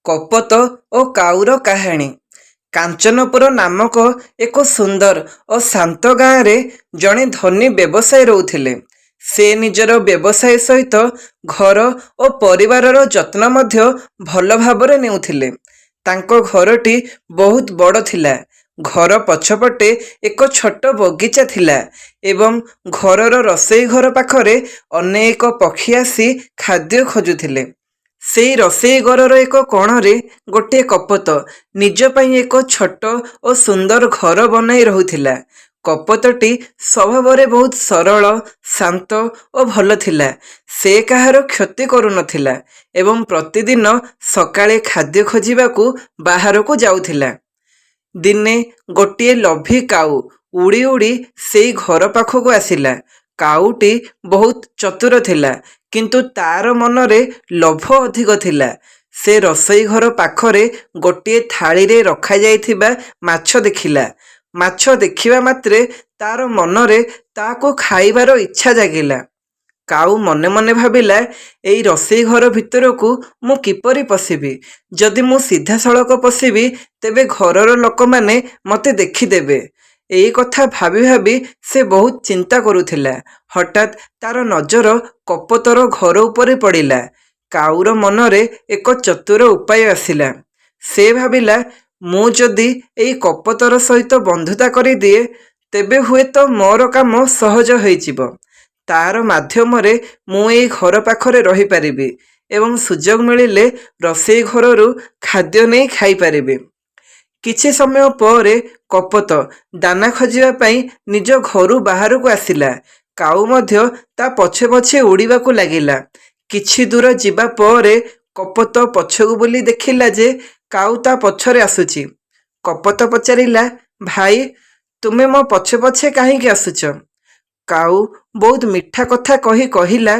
କପୋତ ଓ କାଉର କାହାଣୀ। କାଞ୍ଚନପୁର ନାମକ ଏକ ସୁନ୍ଦର ଓ ଶାନ୍ତ ଗାଁରେ ଜଣେ ଧନୀ ବ୍ୟବସାୟୀ ରହୁଥିଲେ। ସେ ନିଜର ବ୍ୟବସାୟ ସହିତ ଘର ଓ ପରିବାରର ଯତ୍ନ ମଧ୍ୟ ଭଲ ଭାବରେ ନେଉଥିଲେ। ତାଙ୍କ ଘରଟି ବହୁତ ବଡ଼ ଥିଲା। ଘର ପଛପଟେ ଏକ ଛୋଟ ବଗିଚା ଥିଲା ଏବଂ ଘରର ରୋଷେଇ ଘର ପାଖରେ ଅନେକ ପକ୍ଷୀ ଆସି ଖାଦ୍ୟ ଖୋଜୁଥିଲେ। ସେଇ ରୋଷେଇ ଘରର ଏକ କୋଣରେ ଗୋଟିଏ କପୋତ ନିଜ ପାଇଁ ଏକ ଛୋଟ ଓ ସୁନ୍ଦର ଘର ବନାଇ ରହୁଥିଲା। କପୋତଟି ସ୍ୱଭାବରେ ବହୁତ ସରଳ, ଶାନ୍ତ ଓ ଭଲ ଥିଲା। ସେ କାହାର କ୍ଷତି କରୁନଥିଲା ଏବଂ ପ୍ରତିଦିନ ସକାଳେ ଖାଦ୍ୟ ଖୋଜିବାକୁ ବାହାରକୁ ଯାଉଥିଲା। ଦିନେ ଗୋଟିଏ ଲୋଭୀ କାଉ ଉଡ଼ି ଉଡ଼ି ସେଇ ଘର ପାଖକୁ ଆସିଲା। କାଉଟି ବହୁତ ଚତୁର ଥିଲା, କିନ୍ତୁ ତାର ମନରେ ଲୋଭ ଅଧିକ ଥିଲା। ସେ ରୋଷେଇ ଘର ପାଖରେ ଗୋଟିଏ ଥାଳିରେ ରଖାଯାଇଥିବା ମାଛ ଦେଖିଲା। ମାଛ ଦେଖିବା ମାତ୍ରେ ତାର ମନରେ ତାକୁ ଖାଇବାର ଇଚ୍ଛା ଜାଗିଲା। କାଉ ମନେ ମନେ ଭାବିଲା, ଏଇ ରୋଷେଇ ଘର ଭିତରକୁ ମୁଁ କିପରି ପଶିବି? ଯଦି ମୁଁ ସିଧାସଳଖ ପଶିବି ତେବେ ଘରର ଲୋକମାନେ ମୋତେ ଦେଖିଦେବେ। ଏଇ କଥା ଭାବି ଭାବି ସେ ବହୁତ ଚିନ୍ତା କରୁଥିଲା। ହଠାତ୍ ତାର ନଜର କପୋତର ଘର ଉପରେ ପଡ଼ିଲା। କାଉର ମନରେ ଏକ ଚତୁର ଉପାୟ ଆସିଲା। ସେ ଭାବିଲା, ମୁଁ ଯଦି ଏଇ କପୋତର ସହିତ ବନ୍ଧୁତା କରିଦିଏ ତେବେ ହୁଏତ ମୋର କାମ ସହଜ ହୋଇଯିବ। ତାର ମାଧ୍ୟମରେ ମୁଁ ଏଇ ଘର ପାଖରେ ରହିପାରିବି ଏବଂ ସୁଯୋଗ ମିଳିଲେ ରୋଷେଇ ଘରରୁ ଖାଦ୍ୟ ନେଇ ଖାଇପାରିବି। କିଛି ସମୟ ପରେ କପୋତ ଦାନା ଖୋଜିବା ପାଇଁ ନିଜ ଘରୁ ବାହାରକୁ ଆସିଲା। କାଉ ମଧ୍ୟ ତା ପଛେ ପଛେ ଉଡ଼ିବାକୁ ଲାଗିଲା। କିଛି ଦୂର ଯିବା ପରେ କପୋତ ପଛକୁ ବୁଲି ଦେଖିଲା ଯେ କାଉ ତା ପଛରେ ଆସୁଛି। କପୋତ ପଚାରିଲା, ଭାଇ, ତୁମେ ମୋ ପଛେ ପଛେ କାହିଁକି ଆସୁଛ? କାଉ ବହୁତ ମିଠା କଥା କହି କହିଲା,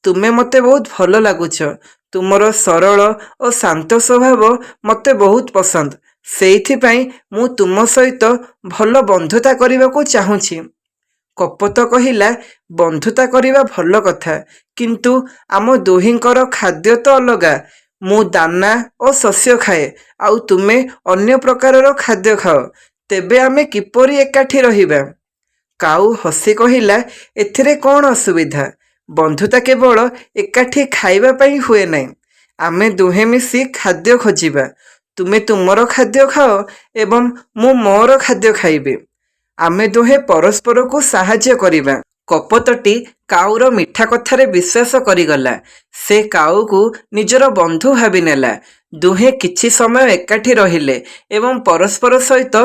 ତୁମେ ମୋତେ ବହୁତ ଭଲ ଲାଗୁଛ। ତୁମର ସରଳ ଓ ଶାନ୍ତ ସ୍ୱଭାବ ମୋତେ ବହୁତ ପସନ୍ଦ। ସେଇଥିପାଇଁ ମୁଁ ତୁମ ସହିତ ଭଲ ବନ୍ଧୁତା କରିବାକୁ ଚାହୁଁଛି। କପୋତ କହିଲା, ବନ୍ଧୁତା କରିବା ଭଲ କଥା, କିନ୍ତୁ ଆମ ଦୁହିଁଙ୍କର ଖାଦ୍ୟ ତ ଅଲଗା। ମୁଁ ଦାନା ଓ ଶସ୍ୟ ଖାଏ, ଆଉ ତୁମେ ଅନ୍ୟ ପ୍ରକାରର ଖାଦ୍ୟ ଖାଅ। ତେବେ ଆମେ କିପରି ଏକାଠି ରହିବା? କାଉ ହସି କହିଲା, ଏଥିରେ କ'ଣ ଅସୁବିଧା? ବନ୍ଧୁତା କେବଳ ଏକାଠି ଖାଇବା ପାଇଁ ହୁଏ ନାହିଁ। ଆମେ ଦୁହେଁ ମିଶି ଖାଦ୍ୟ ଖୋଜିବା। ତୁମେ ତୁମର ଖାଦ୍ୟ ଖାଅ ଏବଂ ମୁଁ ମୋର ଖାଦ୍ୟ ଖାଇବି। ଆମେ ଦୁହେଁ ପରସ୍ପରକୁ ସାହାଯ୍ୟ କରିବା। କପୋତଟି କାଉର ମିଠା କଥାରେ ବିଶ୍ୱାସ କରିଗଲା। ସେ କାଉକୁ ନିଜର ବନ୍ଧୁ ଭାବିନେଲା। ଦୁହେଁ କିଛି ସମୟ ଏକାଠି ରହିଲେ ଏବଂ ପରସ୍ପର ସହିତ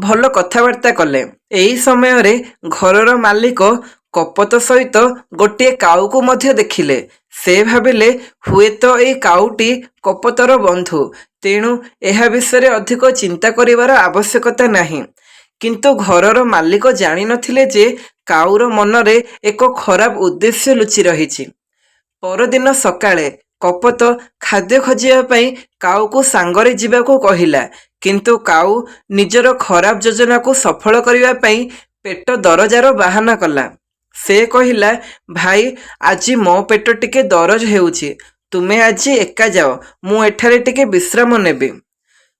ଭଲ କଥାବାର୍ତ୍ତା କଲେ। ଏହି ସମୟରେ ଘରର ମାଲିକ କପୋତ ସହିତ ଗୋଟିଏ କାଉକୁ ମଧ୍ୟ ଦେଖିଲେ। ସେ ଭାବିଲେ, ହୁଏତ ଏଇ କାଉଟି କପୋତର ବନ୍ଧୁ, ତେଣୁ ଏହା ବିଷୟରେ ଅଧିକ ଚିନ୍ତା କରିବାର ଆବଶ୍ୟକତା ନାହିଁ। କିନ୍ତୁ ଘରର ମାଲିକ ଜାଣିନଥିଲେ ଯେ କାଉର ମନରେ ଏକ ଖରାପ ଉଦ୍ଦେଶ୍ୟ ଲୁଚି ରହିଛି। ପରଦିନ ସକାଳେ କପୋତ ଖାଦ୍ୟ ଖୋଜିବା ପାଇଁ କାଉକୁ ସାଙ୍ଗରେ ଯିବାକୁ କହିଲା, କିନ୍ତୁ କାଉ ନିଜର ଖରାପ ଯୋଜନାକୁ ସଫଳ କରିବା ପାଇଁ ପେଟ ଦରଜାର ବାହାନା କଲା। ସେ କହିଲା, ଭାଇ, ଆଜି ମୋ ପେଟ ଟିକେ ଦରଜ ହେଉଛି। ତୁମେ ଆଜି ଏକା ଯାଅ, ମୁଁ ଏଠାରେ ଟିକେ ବିଶ୍ରାମ ନେବି।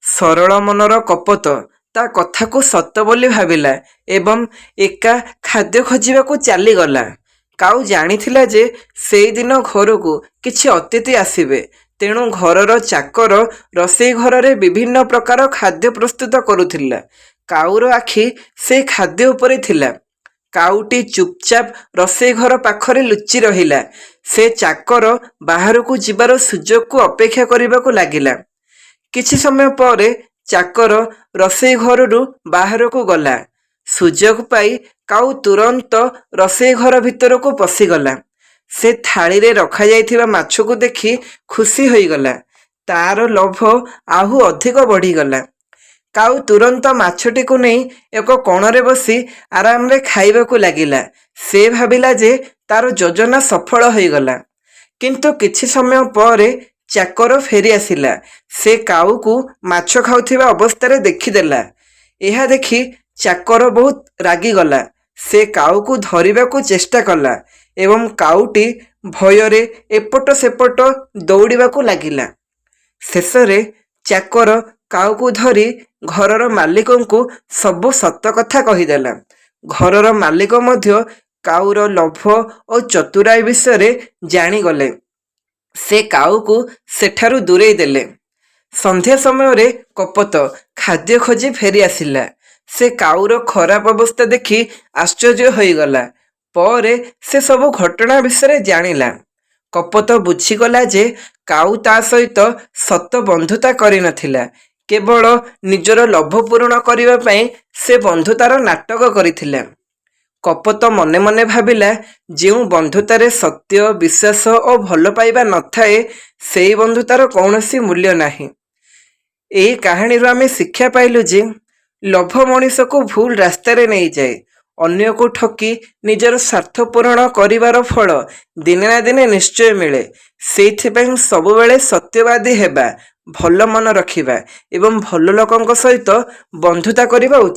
ସରଳ ମନର କପୋତ ତା କଥାକୁ ସତ ବୋଲି ଭାବିଲା ଏବଂ ଏକା ଖାଦ୍ୟ ଖୋଜିବାକୁ ଚାଲିଗଲା। କାଉ ଜାଣିଥିଲା ଯେ ସେଇଦିନ ଘରକୁ କିଛି ଅତିଥି ଆସିବେ, ତେଣୁ ଘରର ଚାକର ରୋଷେଇ ଘରରେ ବିଭିନ୍ନ ପ୍ରକାର ଖାଦ୍ୟ ପ୍ରସ୍ତୁତ କରୁଥିଲା। କାଉର ଆଖି ସେଇ ଖାଦ୍ୟ ଉପରେ ଥିଲା। କାଉଟି ଚୁପଚାପ ରୋଷେଇ ଘର ପାଖରେ ଲୁଚି ରହିଲା। ସେ ଚାକର ବାହାରକୁ ଯିବାର ସୁଯୋଗକୁ ଅପେକ୍ଷା କରିବାକୁ ଲାଗିଲା। କିଛି ସମୟ ପରେ ଚାକର ରୋଷେଇ ଘରରୁ ବାହାରକୁ ଗଲା। ସୁଯୋଗ ପାଇ କାଉ ତୁରନ୍ତ ରୋଷେଇ ଘର ଭିତରକୁ ପଶିଗଲା। ସେ ଥାଳିରେ ରଖାଯାଇଥିବା ମାଛକୁ ଦେଖି ଖୁସି ହୋଇଗଲା। ତାର ଲୋଭ ଆହୁ ଅଧିକ ବଢ଼ିଗଲା। କାଉ ତୁରନ୍ତ ମାଛଟିକୁ ନେଇ ଏକ କୋଣରେ ବସି ଆରାମରେ ଖାଇବାକୁ ଲାଗିଲା। ସେ ଭାବିଲା ଯେ ତାର ଯୋଜନା ସଫଳ ହୋଇଗଲା। କିନ୍ତୁ କିଛି ସମୟ ପରେ ଚାକର ଫେରି ଆସିଲା। ସେ କାଉକୁ ମାଛ ଖାଉଥିବା ଅବସ୍ଥାରେ ଦେଖିଦେଲା। ଏହା ଦେଖି ଚାକର ବହୁତ ରାଗିଗଲା। ସେ କାଉକୁ ଧରିବାକୁ ଚେଷ୍ଟା କଲା ଏବଂ କାଉଟି ଭୟରେ ଏପଟ ସେପଟ ଦୌଡ଼ିବାକୁ ଲାଗିଲା। ଶେଷରେ ଚାକର କାଉକୁ ଧରି ଘରର ମାଲିକଙ୍କୁ ସବୁ ସତ କଥା କହିଦେଲା। ଘରର ମାଲିକ ମଧ୍ୟ କାଉର ଲୋଭ ଓ ଚତୁରାଇ ବିଷୟରେ ଜାଣିଗଲେ। ସେ କାଉକୁ ସେଠାରୁ ଦୂରେଇ ଦେଲେ। ସନ୍ଧ୍ୟା ସମୟରେ କପୋତ ଖାଦ୍ୟ ଖୋଜି ଫେରି ଆସିଲା। ସେ କାଉର ଖରାପ ଅବସ୍ଥା ଦେଖି ଆଶ୍ଚର୍ଯ୍ୟ ହୋଇଗଲା। ପରେ ସେ ସବୁ ଘଟଣା ବିଷୟରେ ଜାଣିଲା। କପୋତ ବୁଝିଗଲା ଯେ କାଉ ତା ସହିତ ସତ ବନ୍ଧୁତା କରିନଥିଲା, କେବଳ ନିଜର ଲୋଭ ପୂରଣ କରିବା ପାଇଁ ସେ ବନ୍ଧୁତାର ନାଟକ କରିଥିଲା। କପୋତ ମନେ ମନେ ଭାବିଲା, ଯେଉଁ ବନ୍ଧୁତାରେ ସତ୍ୟ, ବିଶ୍ୱାସ ଓ ଭଲ ପାଇବା ନଥାଏ, ସେହି ବନ୍ଧୁତାର କୌଣସି ମୂଲ୍ୟ ନାହିଁ। ଏହି କାହାଣୀରୁ ଆମେ ଶିକ୍ଷା ପାଇଲୁ ଯେ ଲୋଭ ମଣିଷକୁ ଭୁଲ ରାସ୍ତାରେ ନେଇଯାଏ। ଅନ୍ୟକୁ ଠକି ନିଜର ସ୍ୱାର୍ଥ ପୂରଣ କରିବାର ଫଳ ଦିନେ ନା ଦିନେ ନିଶ୍ଚୟ ମିଳେ। ସେଇଥିପାଇଁ ସବୁବେଳେ ସତ୍ୟବାଦୀ ହେବା, ଭଲ ମନ ରଖିବା ଏବଂ ଭଲ ଲୋକଙ୍କ ସହିତ ବନ୍ଧୁତା କରିବା ଉଚିତ।